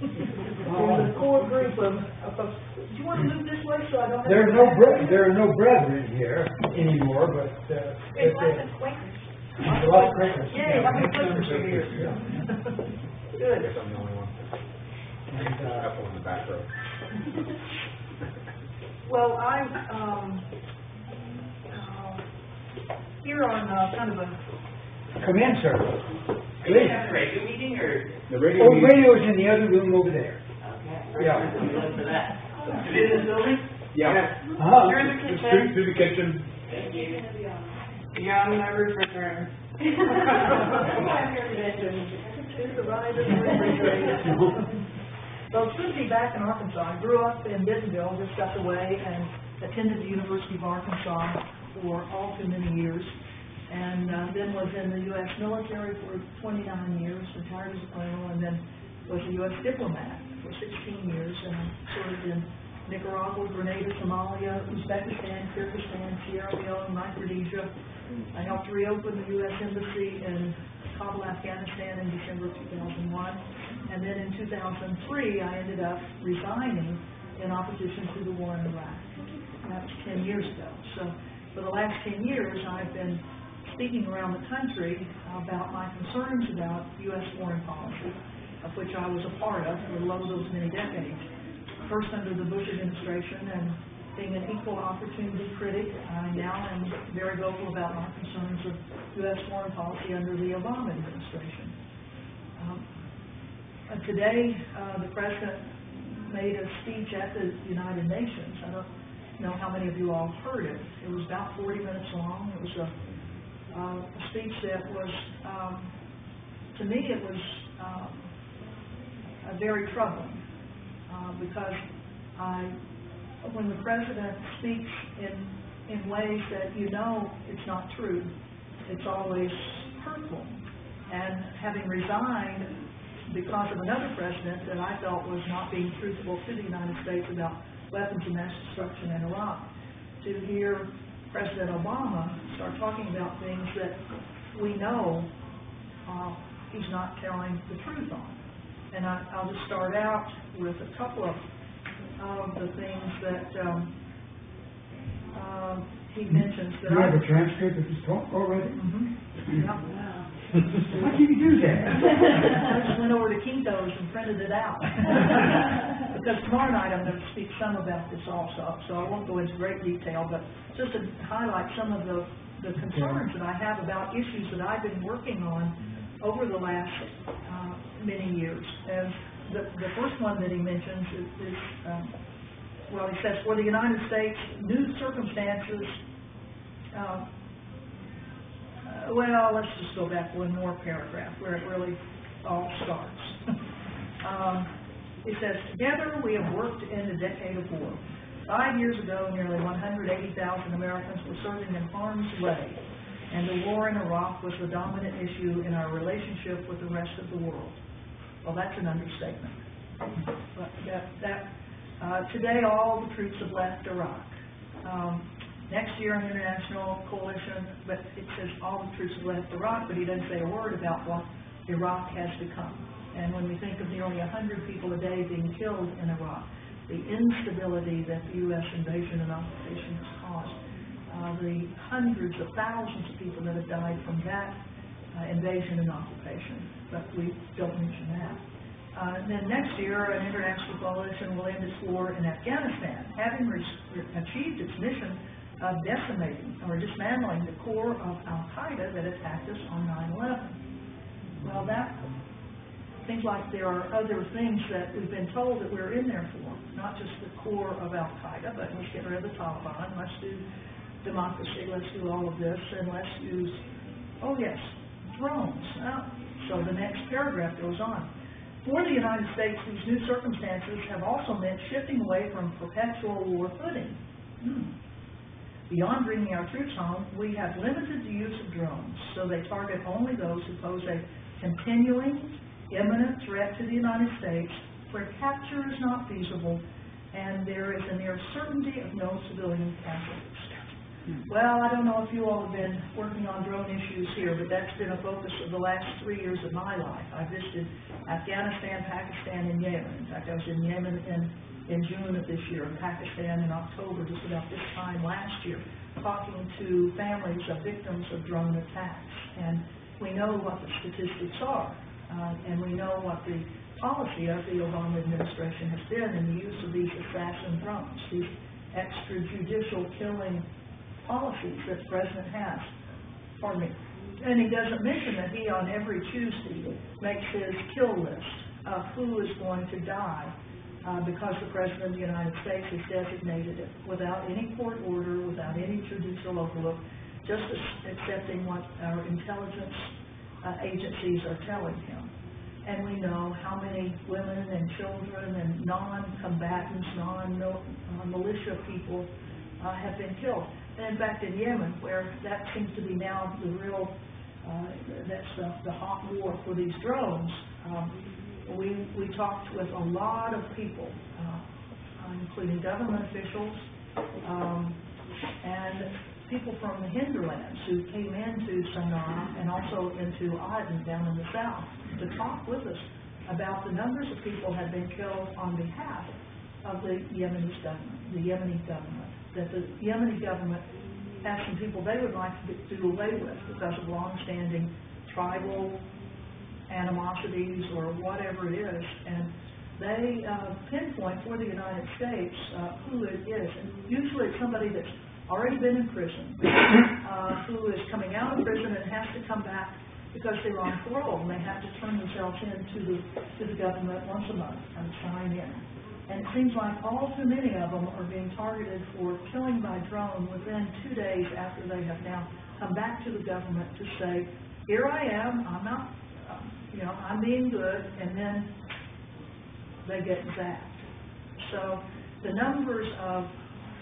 The core group of folks. Do you want to move this way so I don't have There are no brethren here anymore, but There's lots of Quakers. a lot of Quakers. Yay, how many Quakers are here? Good. I guess I'm the only one. Couple in the back row. Well, I'm here on kind of a... Come in, sir. Are you having a radio meeting or? The radio Oh, meeting. radio's in the other room over there. Okay. Yeah. Look for that. Is it in this building? Yeah. You're in the Just kitchen. through the kitchen. Thank you. Beyond my refrigerator. Well, it's good to be back in Arkansas. I grew up in Bentonville, just up the way, and attended the University of Arkansas for all too many years. And then was in the U.S. military for 29 years, retired as a colonel, and then was a U.S. diplomat for 16 years. And I served in Nicaragua, Grenada, Somalia, Uzbekistan, Kyrgyzstan, Sierra Leone, Micronesia. I helped reopen the U.S. Embassy in Kabul, Afghanistan in December of 2001. And then in 2003, I ended up resigning in opposition to the war in Iraq. And that was 10 years ago. So for the last 10 years, I've been speaking around the country about my concerns about U.S. foreign policy, of which I was a part of for those many decades. First under the Bush administration, and being an equal opportunity critic, I now am very vocal about my concerns of U.S. foreign policy under the Obama administration. Today, the President made a speech at the United Nations. I don't know how many of you all heard it. It was about 40 minutes long. It was a speech that was, to me, it was very troubling because when the President speaks in ways that you know it's not true, it's always hurtful. And having resigned because of another president that I felt was not being truthful to the United States about weapons of mass destruction in Iraq, to hear President Obama start talking about things that we know he's not telling the truth on. And I'll just start out with a couple of the things that he mentions. That you have a transcript of his talk already? Mm-hmm. Yep. How can you do that? I just went over to Kinko's and printed it out. Because tomorrow night I'm going to speak some about this also, so I won't go into great detail, but just to highlight some of the concerns that I have about issues that I've been working on over the last many years. And the first one that he mentions is well, he says, for the United States, new circumstances, well, let's just go back one more paragraph where it really all starts. It says, together we have worked to end a decade of war. 5 years ago, nearly 180,000 Americans were serving in harm's way, and the war in Iraq was the dominant issue in our relationship with the rest of the world. Well, that's an understatement. But today, all the troops have left Iraq. Next year, an international coalition, but it says all the troops have left Iraq, but he doesn't say a word about what Iraq has become. And when we think of nearly 100 people a day being killed in Iraq, the instability that the U.S. invasion and occupation has caused, the hundreds of thousands of people that have died from that invasion and occupation, but we don't mention that. And then next year, an international coalition will end its war in Afghanistan, having achieved its mission of decimating or dismantling the core of al-Qaeda that attacked us on 9/11. Well, that seems like there are other things that we've been told that we're in there for, not just the core of al-Qaeda, but let's get rid of the Taliban, let's do democracy, let's do all of this, and let's use, oh yes, drones. So the next paragraph goes on. For the United States, these new circumstances have also meant shifting away from perpetual war footing. Beyond bringing our troops home, we have limited the use of drones, so they target only those who pose a continuing, imminent threat to the United States, where capture is not feasible, and there is a near certainty of no civilian casualties. Well, I don't know if you all have been working on drone issues here, but that's been a focus of the last 3 years of my life. I visited Afghanistan, Pakistan, and Yemen. In fact, I was in Yemen in June of this year, and Pakistan in October, just about this time last year, talking to families of victims of drone attacks. And we know what the statistics are, and we know what the policy of the Obama administration has been in the use of these assassin drones, these extrajudicial killing policies that the president has. Pardon me. And he doesn't mention that he, on every Tuesday, makes his kill list of who is going to die because the president of the United States has designated it without any court order, without any judicial overlook, just accepting what our intelligence agencies are telling him. And we know how many women and children and non-combatants, non-militia people have been killed. And in fact, in Yemen, where that seems to be now the real, that's the hot war for these drones, we talked with a lot of people, including government officials and people from the hinterlands who came into Sana'a and also into Aden down in the south to talk with us about the numbers of people had been killed on behalf of the Yemeni government, that the Yemeni government has some people they would like to do away with because of long-standing tribal animosities or whatever it is, and they pinpoint for the United States who it is, and usually it's somebody that's already been in prison, who is coming out of prison and has to come back because they're on parole and they have to turn themselves in to the government once a month and sign in. And it seems like all too many of them are being targeted for killing by drone within 2 days after they have now come back to the government to say, here I am, I'm not, I'm being good, and then they get zapped. So the numbers of,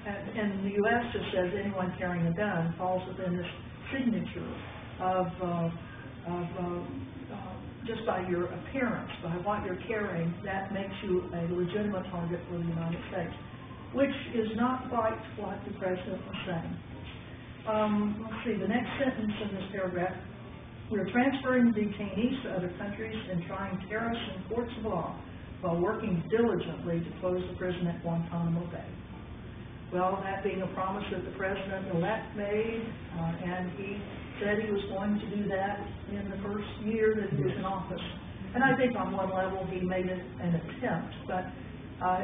and the U.S. just says anyone carrying a gun falls within this signature of just by your appearance, by what you're carrying, that makes you a legitimate target for the United States, which is not quite what the president was saying. Let's see, the next sentence in this paragraph, we're transferring detainees to other countries and trying terrorists in courts of law while working diligently to close the prison at Guantanamo Bay. Well, that being a promise that the president-elect made, and he said he was going to do that in the first year that he was in office. And I think on one level he made an attempt, but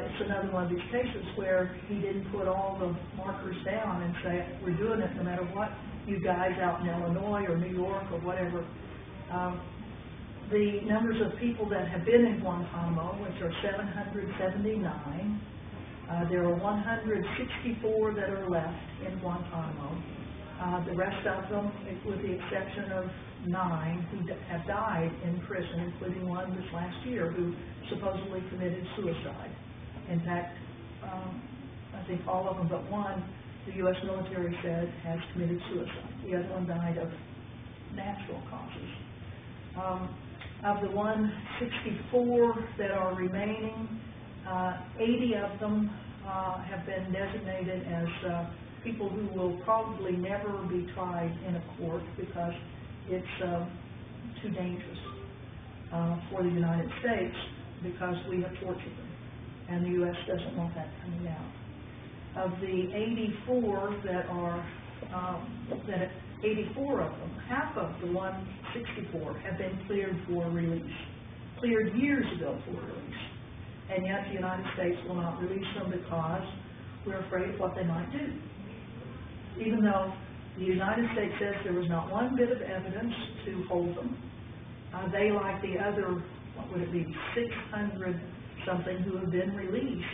it's another one of these cases where he didn't put all the markers down and say, we're doing it no matter what you guys out in Illinois or New York or whatever. The numbers of people that have been in Guantanamo, which are 779, there are 164 that are left in Guantanamo. The rest of them, with the exception of 9 who have died in prison, including one this last year who supposedly committed suicide. In fact, I think all of them but one, the U.S. military said, has committed suicide. The other one died of natural causes. Of the 164 that are remaining, 80 of them have been designated as people who will probably never be tried in a court because it's too dangerous for the United States because we have tortured them, and the U.S. doesn't want that coming out. Of the 84 that are, 84 of them, half of the 164 have been cleared for release, cleared years ago for release, and yet the United States will not release them because we're afraid of what they might do. Even though the United States says there was not one bit of evidence to hold them, they, like the other, what would it be, 600 something who have been released,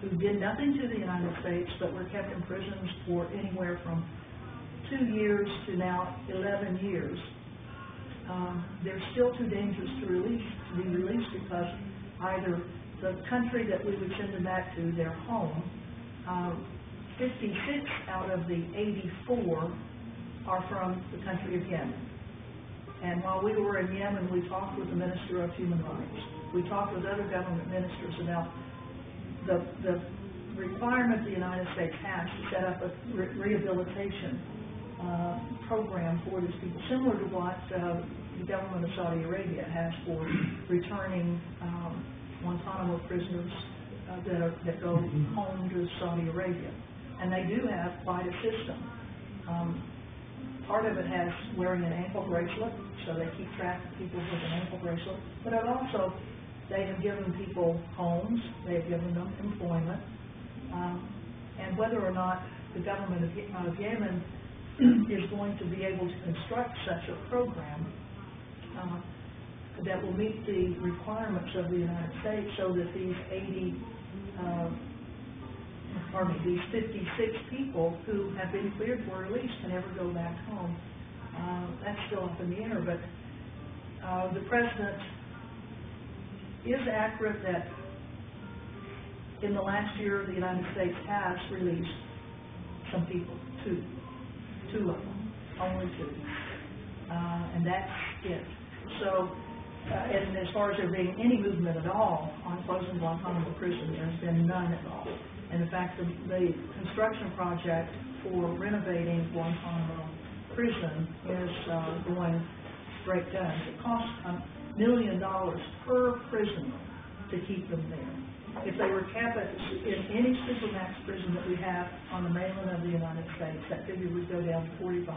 who did nothing to the United States but were kept in prisons for anywhere from 2 years to now 11 years. They're still too dangerous to be released because either the country that we would send them back to, their home, 56 out of the 84 are from the country of Yemen. And while we were in Yemen, we talked with the Minister of Human Rights. We talked with other government ministers about the requirement the United States has to set up a rehabilitation program for these people, similar to what the government of Saudi Arabia has for returning Guantanamo prisoners that go home to Saudi Arabia. And they do have quite a system. Part of it has wearing an ankle bracelet, so they keep track of people with an ankle bracelet. But it also, they have given people homes, they have given them employment, and whether or not the government of Yemen is going to be able to construct such a program that will meet the requirements of the United States, so that these 56 people who have been cleared for release can never go back home. That's still up in the air, but the President is accurate that in the last year the United States has released some people, two of them, only two, and that's it. So, and as far as there being any movement at all on closing Guantanamo prison, there's been none at all. And in fact, the construction project for renovating Guantanamo prison is going straight guns. It costs $1 million per prisoner to keep them there. If they were kept in any supermax prison that we have on the mainland of the United States, that figure would go down to $45,000.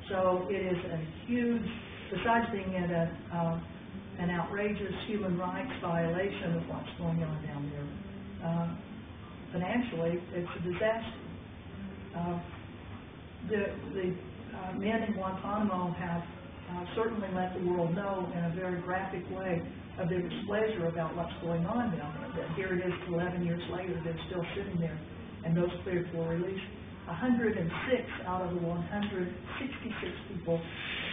So it is a huge, besides being an outrageous human rights violation of what's going on down there, financially, it's a disaster. The men in Guantanamo have certainly let the world know in a very graphic way of their displeasure about what's going on down there. That here it is 11 years later, they're still sitting there, and those cleared for release. 106 out of the 166 people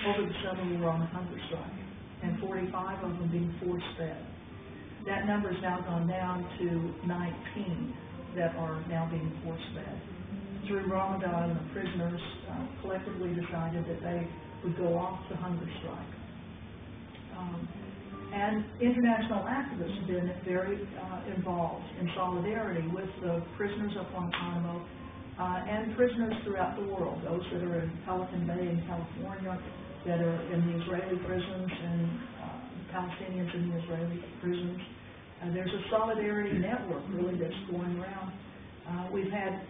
over the summer were on a hunger strike, and 45 of them being force-fed. That number has now gone down to 19 that are now being force-fed. Through Ramadan, the prisoners collectively decided that they would go off the hunger strike. And international activists have been very involved in solidarity with the prisoners of Guantanamo and prisoners throughout the world, those that are in Pelican Bay in California, that are in the Israeli prisons, and Palestinians in the Israeli prisons. There's a solidarity network, really, that's going around. We've had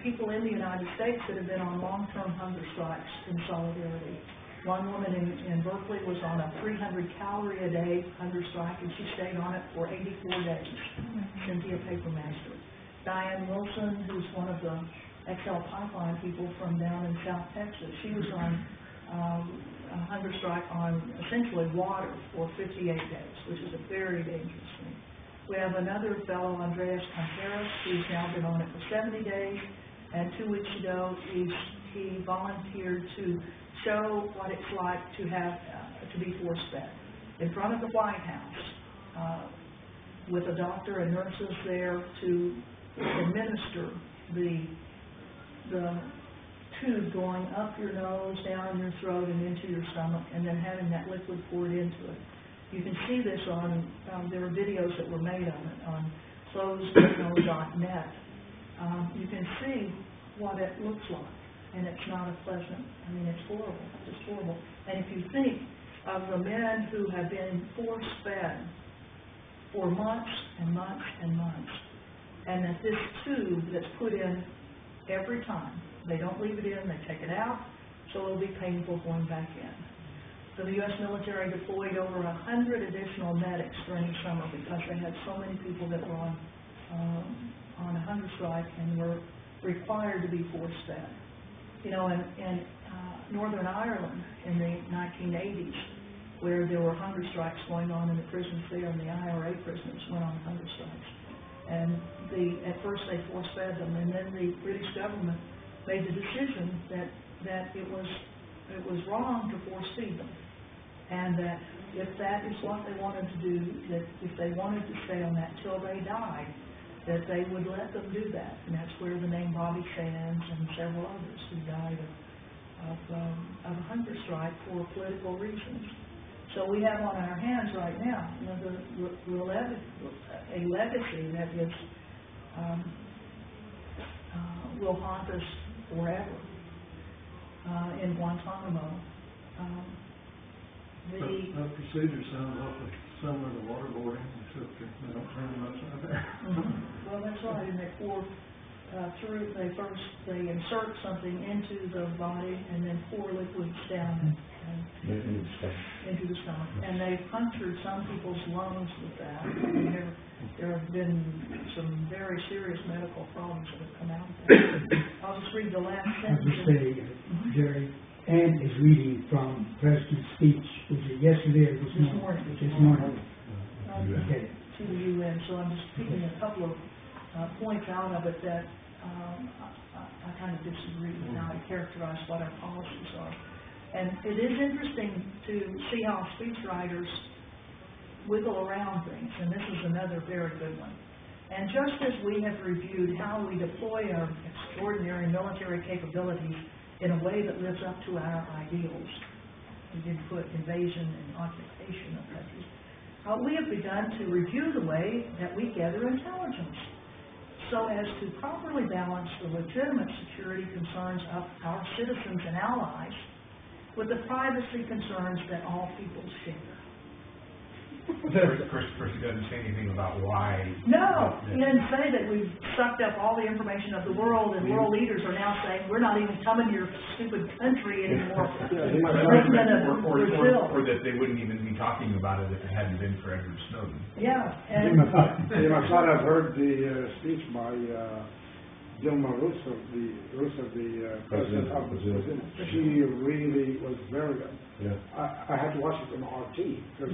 people in the United States that have been on long-term hunger strikes in solidarity. One woman in Berkeley was on a 300-calorie-a-day hunger strike, and she stayed on it for 84 days. Cynthia Papermaster. Diane Wilson, who's one of the XL Pipeline people from down in South Texas, she was on a hunger strike on essentially water for 58 days, which is a very dangerous thing. We have another fellow, Andreas Contreras, who's now been on it for 70 days, and 2 weeks ago he volunteered to show what it's like to have to be force-fed in front of the White House with a doctor and nurses there to administer the tube going up your nose, down your throat, and into your stomach, and then having that liquid poured into it. You can see this on, there are videos that were made on it on closedknow.net. You can see what it looks like, and it's not a pleasant, I mean, it's horrible, it's horrible. And if you think of the men who have been force-fed for months and months and months, and that this tube that's put in every time, they don't leave it in, they take it out, so it'll be painful going back in. So the U.S. military deployed over 100 additional medics during the summer because they had so many people that were on a hunger strike and were required to be force-fed. You know, in Northern Ireland in the 1980s, where there were hunger strikes going on in the prisons there, and the IRA prisoners went on hunger strikes. And at first they force-fed them, and then the British government made the decision that it was wrong to force-feed them, and that if that is what they wanted to do, that if they wanted to stay on that till they died, that they would let them do that. And that's where the name Bobby Sands and several others who died of a hunger strike for political reasons. So we have on our hands right now a legacy that is will haunt us forever in Guantanamo. That procedure sounds awfully similar to waterboarding, except they don't turn them upside down. Well, that's right, and they pour they insert something into the body and then pour liquids down into the stomach. And they've punctured some people's lungs with that. And there have been some very serious medical problems that have come out of that. I'll just read the last sentence. I'll just say, Jerry, Ann is reading from President's speech. Was it yesterday or this morning? This morning. Okay. To the UN. So I'm just picking a couple of points out of it that I kind of disagree with how I characterize what our policies are. And it is interesting to see how speechwriters wiggle around things, and this is another very good one. And just as we have reviewed how we deploy our extraordinary military capabilities in a way that lives up to our ideals, we did put invasion and occupation of countries, we have begun to review the way that we gather intelligence, so as to properly balance the legitimate security concerns of our citizens and allies with the privacy concerns that all people share. First, he doesn't say anything about why. No, he didn't say that we've sucked up all the information of the world, and world leaders are now saying we're not even coming to your stupid country anymore. Or that they wouldn't even be talking about it if it hadn't been for Edward Snowden. Yeah, and you must not have heard the speech by Dilma Rousseff, the president of Brazil. She really was very good. Yeah. I had to watch it on RT because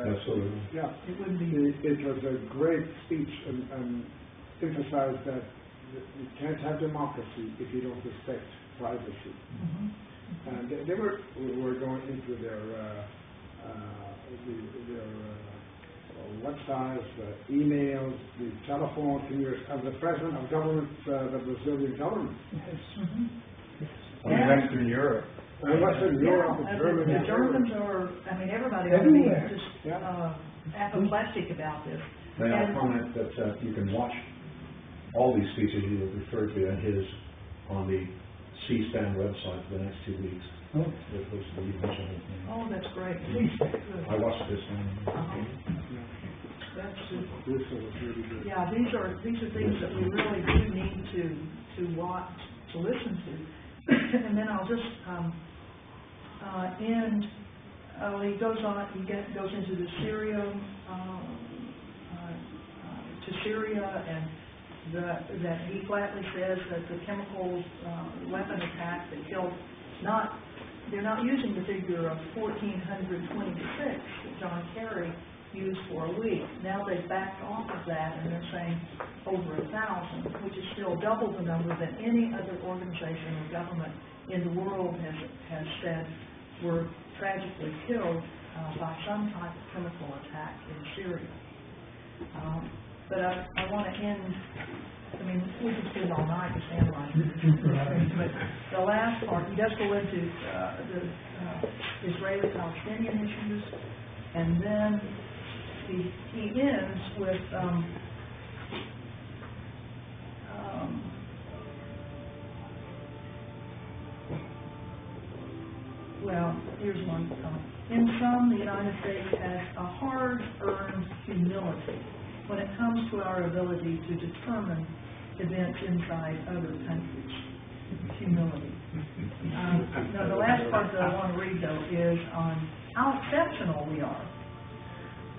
absolutely. Yeah, it wouldn't be. It was a great speech and emphasized that you can't have democracy if you don't respect privacy. And they were going into their websites, emails, the telephone of the president of government, the Brazilian government. In Western Europe. Western Europe, Germany. The Germans are, I mean, everybody ought to be just apoplectic about this. May I comment that you can watch all these speeches you have referred to and his on the C-SPAN website for the next 2 weeks. Oh, that's great. I watched this one. That's super. Yeah, these are things that we really do need to watch, to listen to. And then I'll just end. He goes on. He goes into the Syria, and that he flatly says that the chemical weapon attack that killed they're not using the figure of 1,426 that John Kerry used for a week. Now they've backed off of that and they're saying over 1,000, which is still double the number that any other organization or government in the world has said were tragically killed by some type of chemical attack in Syria. But I want to end. I mean, we can spend all night just analyzing this, but the last part, he does go into the Israeli-Palestinian issues, and then he ends with well, here's one comment. In sum, the United States has a hard-earned humility when it comes to our ability to determine events inside other countries. Humility. Now, the last part that I want to read, though, is on how exceptional we are.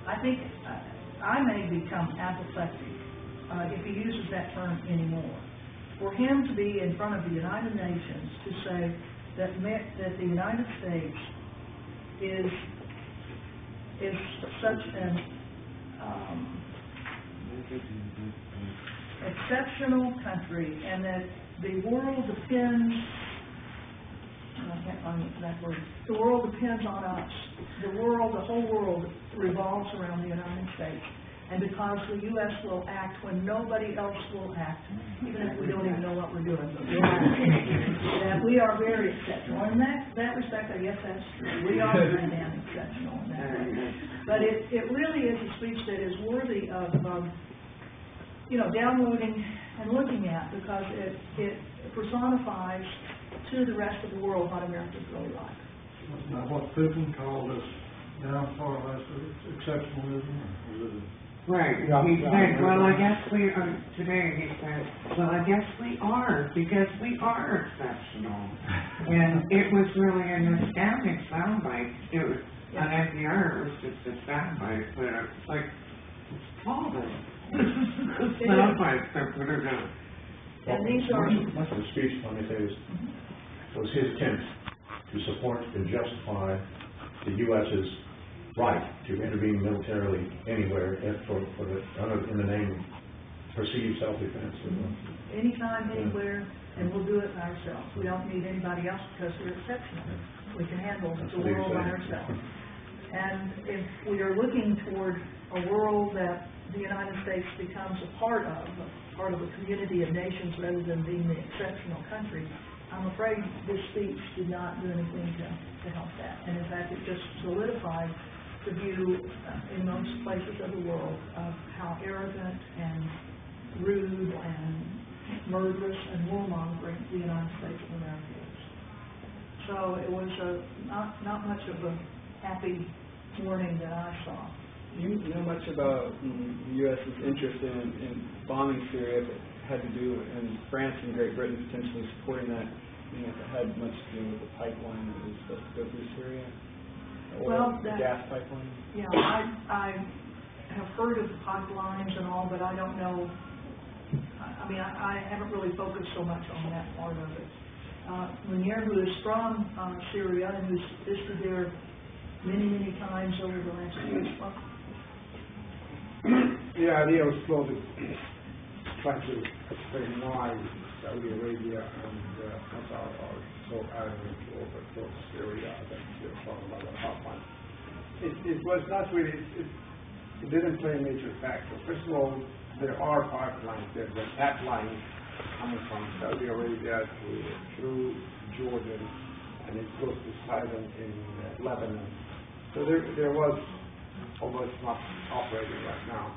I think I may become apoplectic if he uses that term anymore. For him to be in front of the United Nations to say that the United States is such an exceptional country, and that the world depends, I can't find the exact word, the world depends on us. The whole world revolves around the United States. And because the U.S. will act when nobody else will act, even if we don't even know what we're doing, but we'll act. That we are very exceptional. And in that respect, I guess that's true. We are very damn exceptional in that way. But it really is a speech that is worthy of downloading and looking at, because it personifies to the rest of the world what America's really like. Now, what Putin called us down far less exceptionalism, or was it? Right, he said, well, I guess we are, today he said, well, I guess we are, because we are exceptional. And it was really an astounding soundbite. It was, on NPR, it was just a soundbite, but it's like, it's Paul. This is the soundbite that put it out. And these are... Much of the speech, let me say, was his attempt to support and justify the U.S.'s right to intervene militarily anywhere in the name of perceived self-defense. Anytime, anywhere, and we'll do it by ourselves. We don't need anybody else because we're exceptional. We can handle the world by ourselves. And if we are looking toward a world that the United States becomes a part of a community of nations rather than being the exceptional country, I'm afraid this speech did not do anything to help that. And in fact, it just solidified the view in most places of the world of how arrogant and rude and murderous and warmongering the United States of America is. So it was not much of a happy morning that I saw. You know much about the U.S.'s interest in bombing Syria, but had to do, and France and Great Britain potentially supporting that, if it had much to do with the pipeline that was supposed to go through Syria? Or the gas pipeline? Yeah, I have heard of the pipelines and all, but I don't know. I haven't really focused so much on that part of it. Munier, who is from Syria and who's visited there many times over the last years. The idea was slowly trying to explain why Saudi Arabia and Qatar are so adamant to overthrow Syria that they're talking about the hotline. It was not really, it didn't play a major factor. First of all, there are pipelines. There's a pipeline coming from Saudi Arabia through Jordan, and it goes to Sidon in Lebanon. So there was, although it's not operating right now,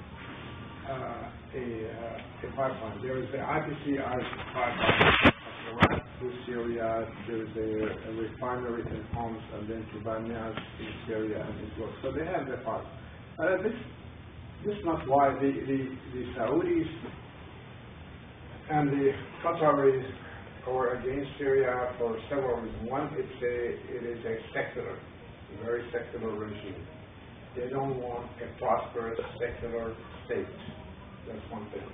a pipeline. There is the IPCI pipeline of Iraq to Syria. There is a refinery in Homs, and then to Banyas in Syria and Israel. So they have their part. This is not why the Saudis and the Qataris are against Syria for several reasons. One, it is a secular, very secular regime. They don't want a prosperous secular state. That's one thing.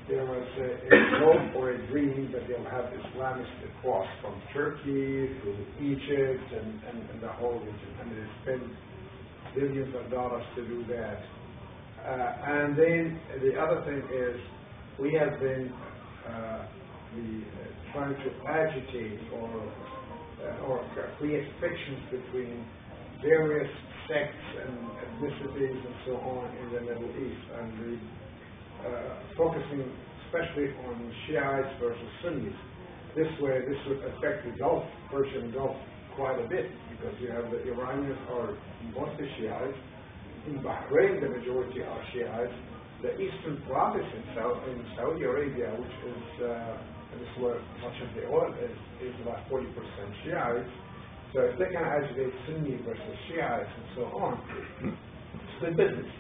There was a hope or a dream that they'll have Islamists across from Turkey to Egypt and the whole region, and they spend billions of dollars to do that. And then the other thing is we have been trying to agitate or create frictions between various sects and ethnicities and so on in the Middle East, and focusing especially on Shiites versus Sunnis. This way, this would affect the Gulf, Persian Gulf, quite a bit, because you have the Iranians are mostly Shiites. In Bahrain, the majority are Shiites. The eastern province in Saudi Arabia, which is this is where much of the oil is about 40% Shiites. So if they can agitate Sunni versus Shiites and so on, it's good business.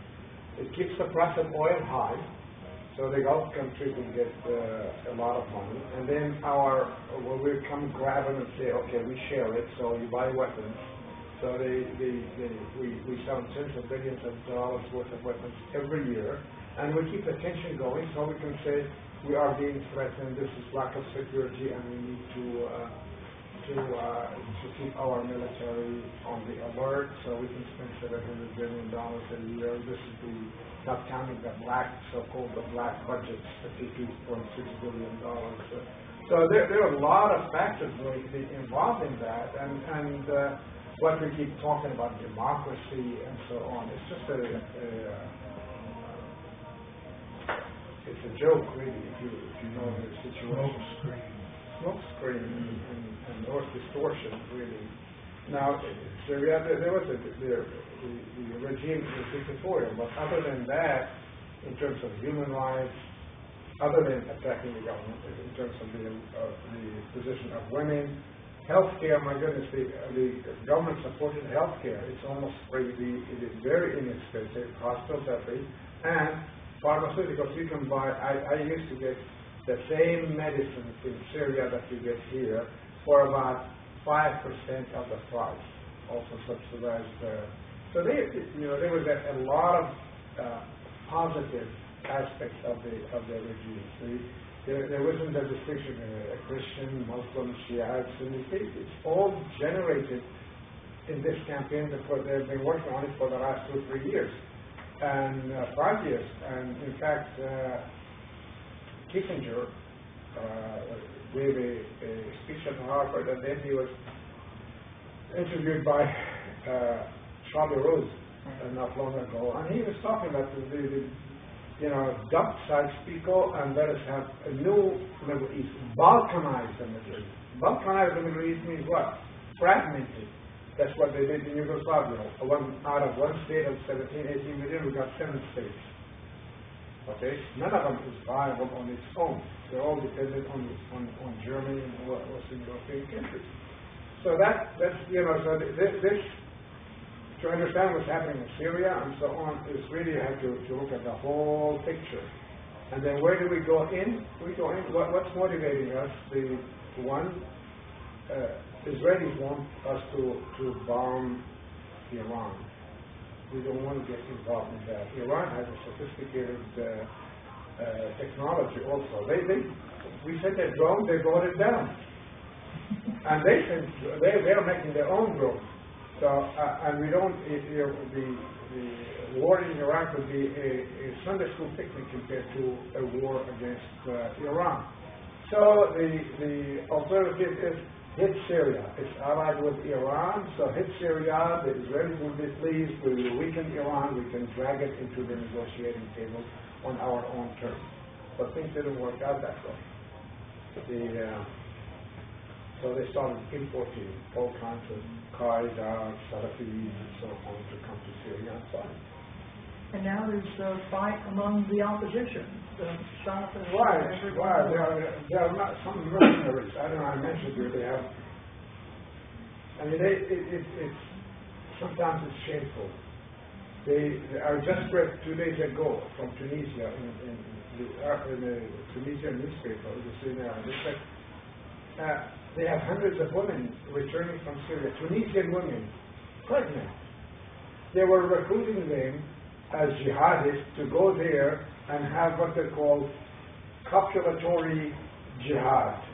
It keeps the price of oil high, so the Gulf countries will get a lot of money. And then when we come grab them and say, okay, we share it, so you buy weapons. So we sell tens of billions of dollars worth of weapons every year, and we keep the tension going, so we can say we are being threatened. This is lack of security, and we need to keep our military on the alert. So we can spend $700 billion a year. This is not counting the so-called black budgets, $52.6 billion. So there are a lot of factors involved in that, and what we keep talking about, democracy and so on, it's just it's a joke, really, if you know the situation. Smoke screen and noise distortion, really. Now, Syria, there was the regime was dictatorial, but other than that, in terms of human rights, other than attacking the government in terms of the position of women. Healthcare, my goodness, the government-supported healthcare, it's almost free. It is very inexpensive, hospitals are free, and pharmaceuticals you can buy. I used to get the same medicines in Syria that you get here for about 5% of the price, also subsidized. So there was a lot of positive aspects of the regime. There wasn't a distinction Christian, Muslim, Shiite, Sunni. It's all generated in this campaign because they've been working on it for the last 2 or 3 years, and 5 years. And in fact, Kissinger gave a speech at Harvard, and then he was interviewed by Charlie Rose not long ago, and he was talking about the dump-sized people, and let us have a new Middle East, balkanize the Middle East. Balkanize the Middle East means what? Fragmented. That's what they did in Yugoslavia. Out of one state of 17, 18 million, we got 7 states. Okay? None of them is viable on its own. They're all dependent on Germany and Western European countries. So that's so this. To understand what's happening in Syria and so on, is really you have to look at the whole picture. And then where do we go in? We go in, what's motivating us? The one, Israelis want us to bomb Iran. We don't want to get involved in that. Iran has a sophisticated technology also. We sent a drone, they brought it down. And they're making their own drone. So, and we don't, the war in Iraq would be a Sunday school picnic compared to a war against Iran. So the alternative is hit Syria. It's allied with Iran, so hit Syria, the Israelis will be pleased, we will weaken Iran, we can drag it into the negotiating table on our own terms. But things didn't work out that way. So they started importing all kinds of Qaeda, Salafis, and so on to come to Syria and fight. And now there's a fight among the opposition. The Salafists. Right. There are not some mercenaries. I don't know. I mentioned you. They have. I mean, it's sometimes it's shameful. I just read 2 days ago from Tunisia in the Tunisian newspaper. They have hundreds of women returning from Syria, Tunisian women, pregnant. They were recruiting them as jihadists to go there and have what they call copulatory jihad.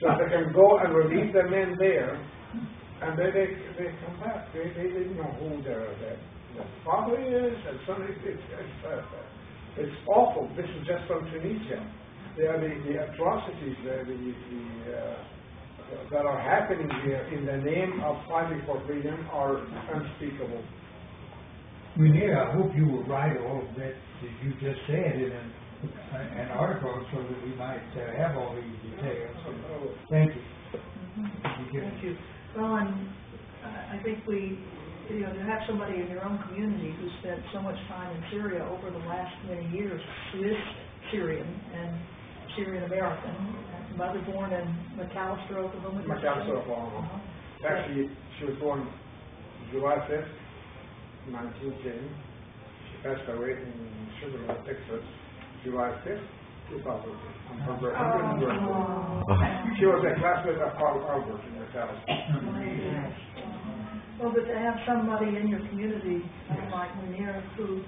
So they can go and release the men there, and then they come back. They didn't know who their father is, and something. It's awful. This is just from Tunisia. The atrocities that are happening here in the name of fighting for freedom are unspeakable. Munir, I hope you will write all of that you just said in an article so that we might have all these details. Thank you. Thank you. Well, I think to have somebody in your own community who spent so much time in Syria over the last many years, who is Syrian and Syrian American, mother born in McAlester, Oklahoma. McAlester, Oklahoma. Actually, she was born July 5th, 1910. She passed away in Sugarland, Texas, July 5th, 2010. On her birthday. She was a classmate of Carl Albert in McAlester. Well, but to have somebody in your community like Munir who